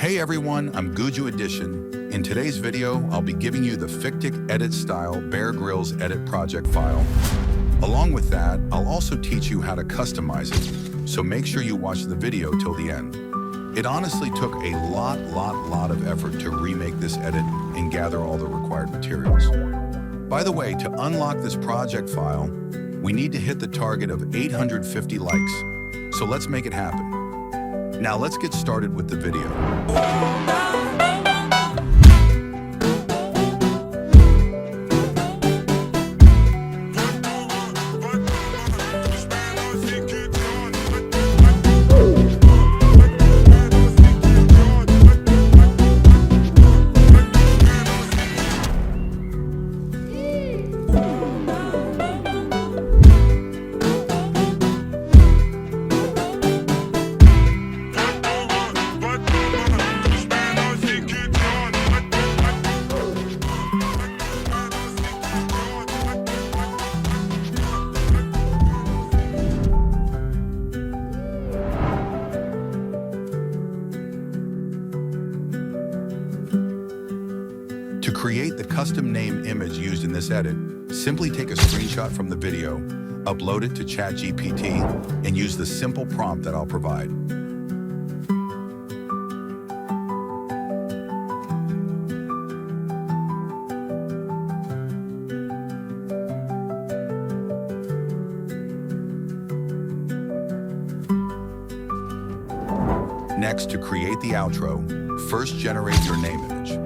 Hey everyone, I'm Gujju Edition. In today's video, I'll be giving you the Fictic edit style Bear Grylls edit project file. Along with that, I'll also teach you how to customize it, so make sure you watch the video till the end. It honestly took a lot of effort to remake this edit and gather all the required materials. By the way, to unlock this project file, we need to hit the target of 850 likes, so let's make it happen. Now let's get started with the video. To create the custom name image used in this edit, simply take a screenshot from the video, upload it to ChatGPT, and use the simple prompt that I'll provide. Next, to create the outro, first generate your name image.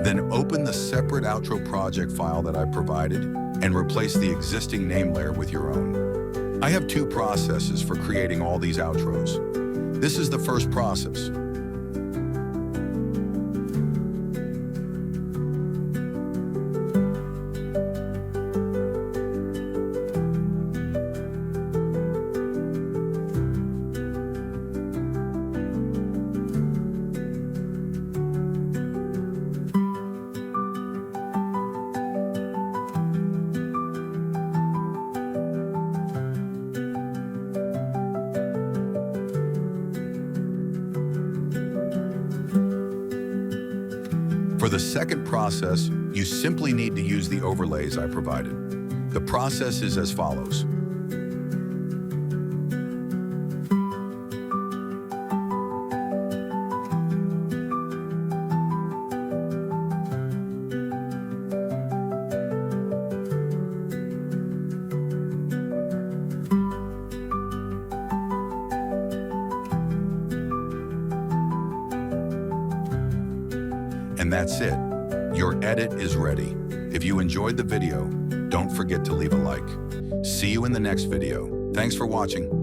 Then open the separate outro project file that I provided and replace the existing name layer with your own. I have two processes for creating all these outros. This is the first process. For the second process, you simply need to use the overlays I provided. The process is as follows. And that's it. Your edit is ready. If you enjoyed the video, don't forget to leave a like. See you in the next video. Thanks for watching.